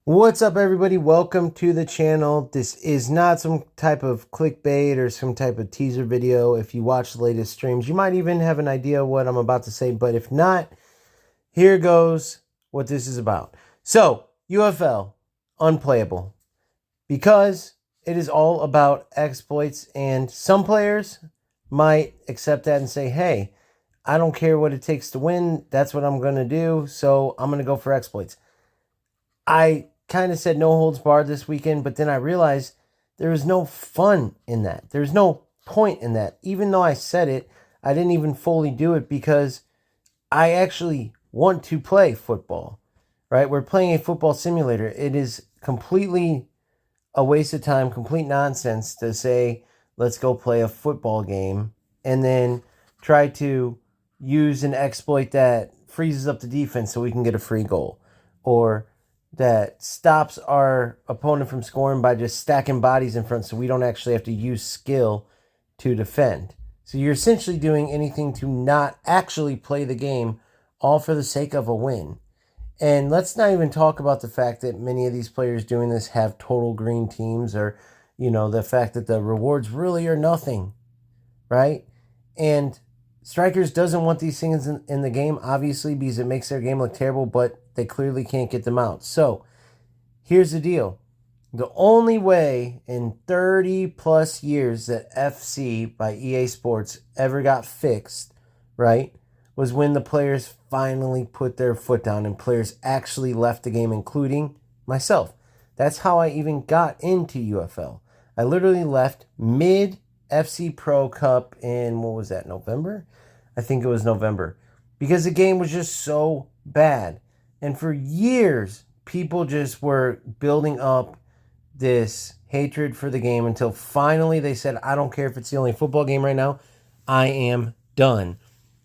What's up, everybody? Welcome to the channel. This is not some type of clickbait or some type of teaser video. If you watch the latest streams, you might even have an idea of what I'm about to say, but if not, here goes what this is about. So, UFL, unplayable, because it is all about exploits, and some players might accept that and say, hey, I don't care what it takes to win. That's what I'm going to do, so I'm going to go for exploits. I kind of said no holds barred this weekend, but then I realized there was no fun in that. There's no point in that. Even though I said it, I didn't even fully do it because I actually want to play football, right? We're playing a football simulator. It is completely a waste of time, complete nonsense to say, let's go play a football game and then try to use an exploit that freezes up the defense so we can get a free goal, or that stops our opponent from scoring by just stacking bodies in front so we don't actually have to use skill to defend. So you're essentially doing anything to not actually play the game, all for the sake of a win. And let's not even talk about the fact that many of these players doing this have total green teams, or, the fact that the rewards really are nothing, right? And Strikers doesn't want these things in the game, obviously, because it makes their game look terrible, but they clearly can't get them out. So here's the deal. The only way in 30 plus years that FC by EA Sports ever got fixed, right, was when the players finally put their foot down and players actually left the game, including myself. That's how I even got into UFL. I literally left mid FC Pro Cup in, what was that, November? I think it was November. Because the game was just so bad. And for years, people just were building up this hatred for the game until finally they said, I don't care if it's the only football game right now, I am done.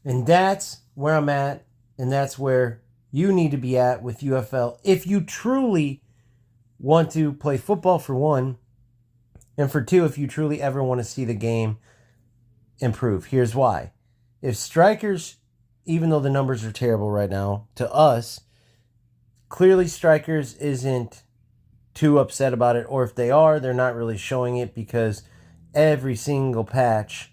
And that's where I'm at, and that's where you need to be at with UFL if you truly want to play football, for one, and for two, if you truly ever want to see the game improve. Here's why. If Strikers, even though the numbers are terrible right now, to us, clearly Strikers isn't too upset about it, or if they are, they're not really showing it, because every single patch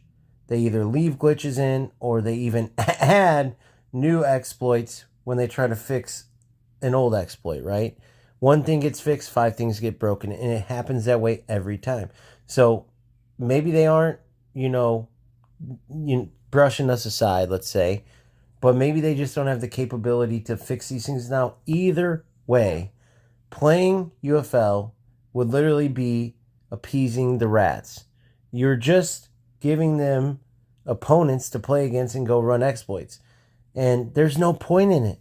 they either leave glitches in or they even add new exploits when they try to fix an old exploit, right? One thing gets fixed, five things get broken, and it happens that way every time. So maybe they aren't, brushing us aside, let's say, but maybe they just don't have the capability to fix these things now. Either way, playing UFL would literally be appeasing the rats. You're just giving them opponents to play against and go run exploits. And there's no point in it.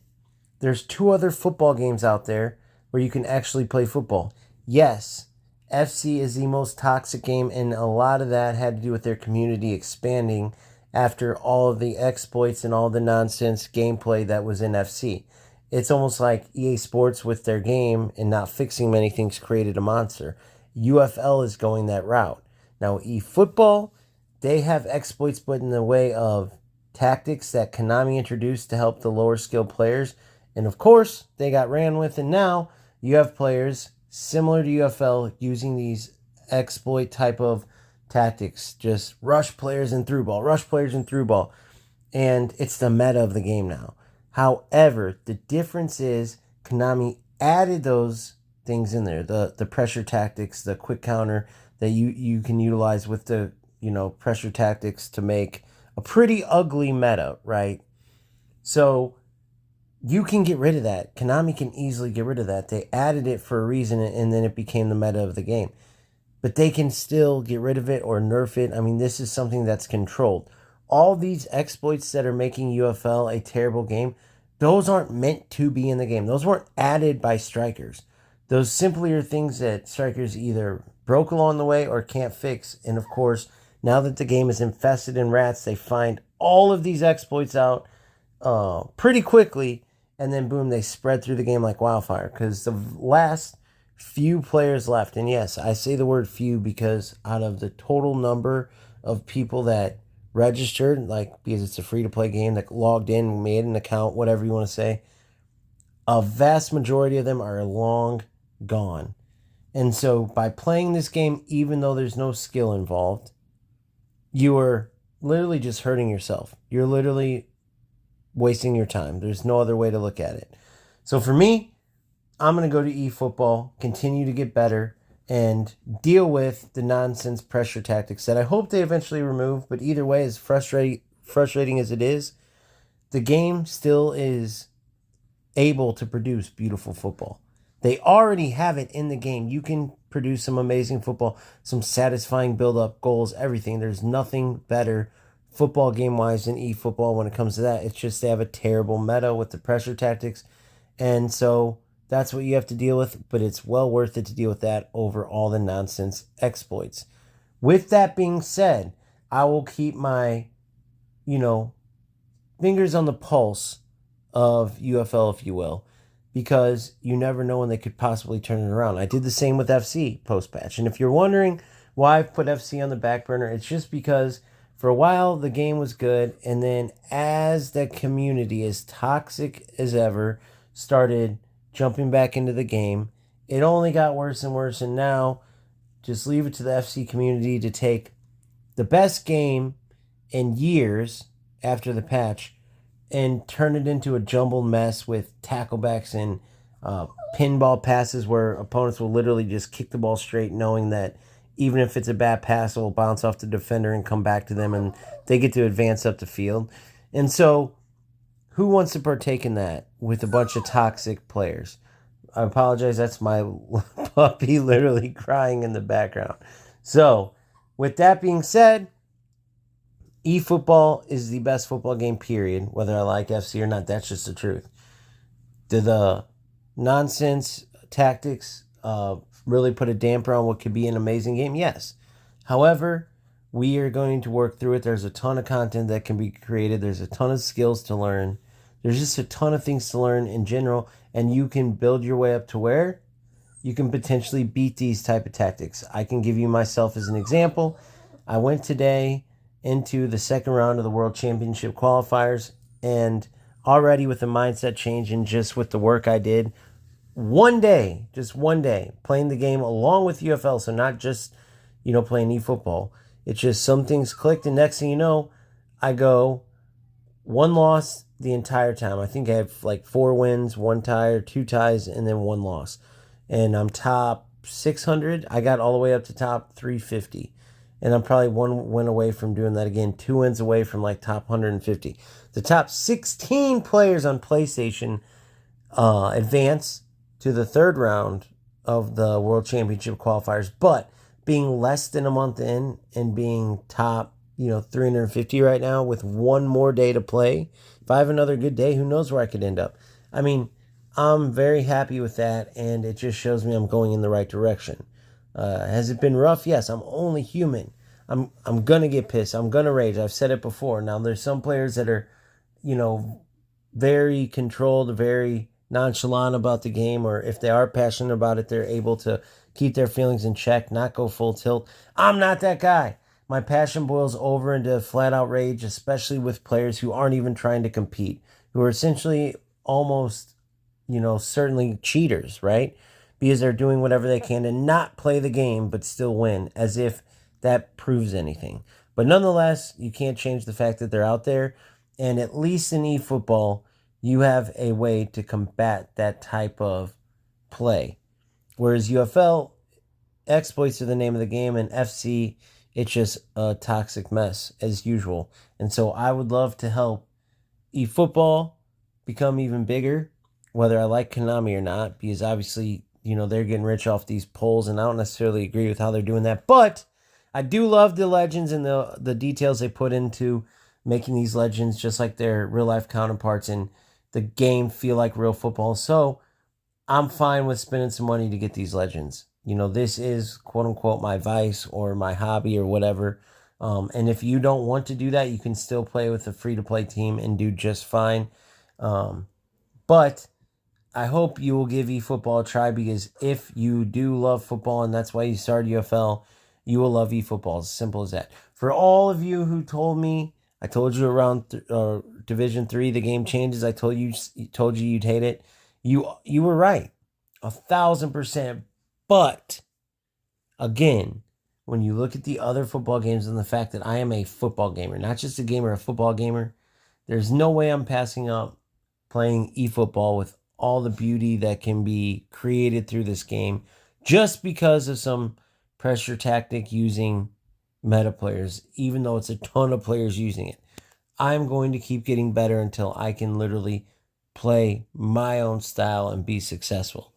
There's two other football games out there where you can actually play football. Yes, FC is the most toxic game, and a lot of that had to do with their community expanding after all of the exploits and all the nonsense gameplay that was in FC. It's almost like EA Sports with their game and not fixing many things created a monster. UFL is going that route. Now, eFootball, they have exploits, but in the way of tactics that Konami introduced to help the lower skilled players. And of course, they got ran with, and now you have players similar to UFL using these exploit type of tactics. Just rush players and through ball, rush players and through ball. And it's the meta of the game now. However, the difference is Konami added those things in there. The pressure tactics, the quick counter that you can utilize with the, pressure tactics to make a pretty ugly meta, right? So you can get rid of that. Konami can easily get rid of that. They added it for a reason, and then it became the meta of the game. But they can still get rid of it or nerf it. I mean, this is something that's controlled. All these exploits that are making UFL a terrible game, those aren't meant to be in the game. Those weren't added by Strikers. Those simply are things that Strikers either broke along the way or can't fix. And of course, now that the game is infested in rats, they find all of these exploits out pretty quickly, and then boom, they spread through the game like wildfire. Because the last few players left, and yes, I say the word few because out of the total number of people that registered, like, because it's a free-to-play game, that logged in, made an account, whatever you want to say, a vast majority of them are long gone. And so by playing this game, even though there's no skill involved, you are literally just hurting yourself. You're literally wasting your time. There's no other way to look at it. So for me, I'm going to go to eFootball, continue to get better, and deal with the nonsense pressure tactics that I hope they eventually remove. But either way, as frustrating as it is, the game still is able to produce beautiful football. They already have it in the game. You can produce some amazing football, some satisfying build-up goals, everything. There's nothing better football game-wise than eFootball when it comes to that. It's just they have a terrible meta with the pressure tactics. And so that's what you have to deal with, but it's well worth it to deal with that over all the nonsense exploits. With that being said, I will keep my, fingers on the pulse of UFL, if you will, because you never know when they could possibly turn it around. I did the same with FC post-patch. And if you're wondering why I've put FC on the back burner, it's just because for a while the game was good, and then as the community, as toxic as ever, started jumping back into the game, it only got worse and worse, and now just leave it to the FC community to take the best game in years after the patch and turn it into a jumbled mess with tacklebacks and pinball passes where opponents will literally just kick the ball straight, knowing that even if it's a bad pass, it will bounce off the defender and come back to them, and they get to advance up the field. And so, who wants to partake in that with a bunch of toxic players? I apologize, that's my puppy literally crying in the background. So, with that being said, eFootball is the best football game, period. Whether I like FC or not, that's just the truth. Do the nonsense tactics really put a damper on what could be an amazing game? Yes. However, we are going to work through it. There's a ton of content that can be created. There's a ton of skills to learn. There's just a ton of things to learn in general, and you can build your way up to where you can potentially beat these type of tactics. I can give you myself as an example. I went today into the second round of the World Championship qualifiers, and already with the mindset change and just with the work I did, just one day, playing the game along with UFL, so not just, playing eFootball. It's just some things clicked, and next thing you know, I go one loss the entire time. I think I have like 4 wins, 1 tie or 2 ties, and then 1 loss. And I'm top 600. I got all the way up to top 350. And I'm probably 1 win away from doing that again. 2 wins away from like top 150. The top 16 players on PlayStation advance to the 3rd round of the World Championship qualifiers. But being less than a month in and being top 350 right now with 1 more day to play. If I have another good day, who knows where I could end up. I mean, I'm very happy with that, and it just shows me I'm going in the right direction. Has it been rough? Yes, I'm only human. I'm going to get pissed. I'm going to rage. I've said it before. Now, there's some players that are, very controlled, very nonchalant about the game, or if they are passionate about it, they're able to keep their feelings in check, not go full tilt. I'm not that guy. My passion boils over into flat out rage, especially with players who aren't even trying to compete, who are essentially almost, certainly cheaters, right? Because they're doing whatever they can to not play the game but still win, as if that proves anything. But nonetheless, you can't change the fact that they're out there. And at least in eFootball, you have a way to combat that type of play. Whereas UFL, exploits are the name of the game, and FC, it's just a toxic mess as usual. And so I would love to help eFootball become even bigger, whether I like Konami or not, because obviously, they're getting rich off these polls, and I don't necessarily agree with how they're doing that. But I do love the legends and the details they put into making these legends just like their real-life counterparts and the game feel like real football. So I'm fine with spending some money to get these legends. This is quote-unquote my vice or my hobby or whatever. And if you don't want to do that, you can still play with a free-to-play team and do just fine. But I hope you will give eFootball a try, because if you do love football and that's why you started UFL, you will love eFootball. As simple as that. For all of you who told me, I told you around Division 3 the game changes, I told you you'd hate it. You were right. 1,000%. But again, when you look at the other football games and the fact that I am a football gamer, not just a gamer, a football gamer, there's no way I'm passing up playing eFootball with all the beauty that can be created through this game just because of some pressure tactic using meta players, even though it's a ton of players using it. I'm going to keep getting better until I can literally play my own style and be successful.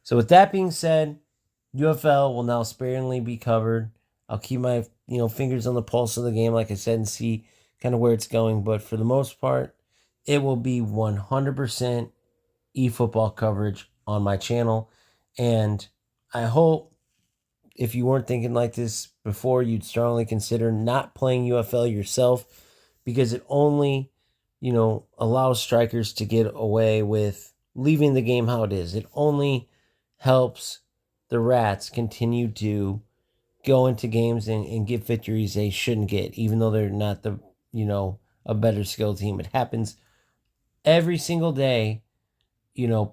So with that being said, UFL will now sparingly be covered. I'll keep my fingers on the pulse of the game, like I said, and see kind of where it's going. But for the most part, it will be 100% eFootball coverage on my channel. And I hope if you weren't thinking like this before, you'd strongly consider not playing UFL yourself, because it only, allows strikers to get away with leaving the game how it is. It only helps the Rats continue to go into games and get victories they shouldn't get, even though they're not a better skill team. It happens every single day.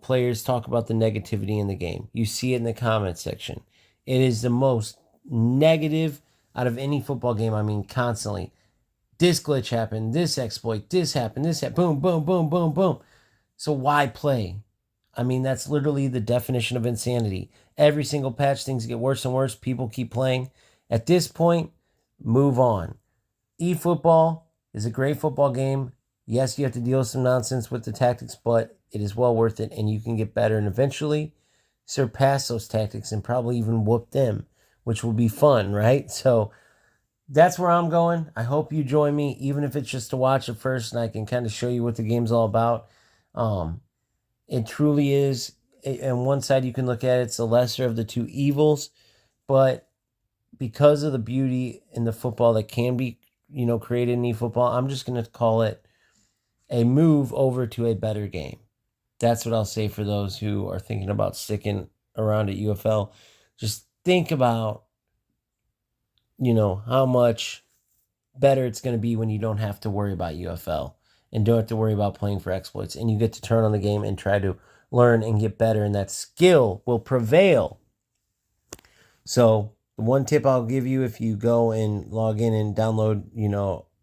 Players talk about the negativity in the game. You see it in the comment section. It is the most negative out of any football game. I mean, constantly. This glitch happened, this exploit, this happened, boom, boom, boom, boom, boom. So why play? I mean, that's literally the definition of insanity. Every single patch, things get worse and worse. People keep playing. At this point, move on. eFootball is a great football game. Yes, you have to deal with some nonsense with the tactics, but it is well worth it, and you can get better and eventually surpass those tactics and probably even whoop them, which will be fun, right? So that's where I'm going. I hope you join me, even if it's just to watch it first and I can kind of show you what the game's all about. It truly is. On one side, you can look at it, it's the lesser of the two evils, but because of the beauty in the football that can be, created in eFootball, I'm just going to call it a move over to a better game. That's what I'll say for those who are thinking about sticking around at UFL. Just think about, how much better it's going to be when you don't have to worry about UFL and don't have to worry about playing for exploits, and you get to turn on the game and try to learn and get better, and that skill will prevail. So the one tip I'll give you, if you go and log in and download,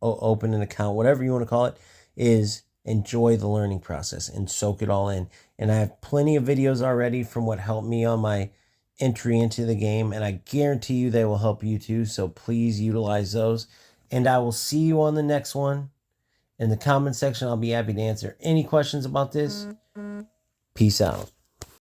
open an account, whatever you want to call it, is enjoy the learning process and soak it all in. And I have plenty of videos already from what helped me on my entry into the game, and I guarantee you they will help you too. So please utilize those. And I will see you on the next one. In the comment section, I'll be happy to answer any questions about this. Peace out.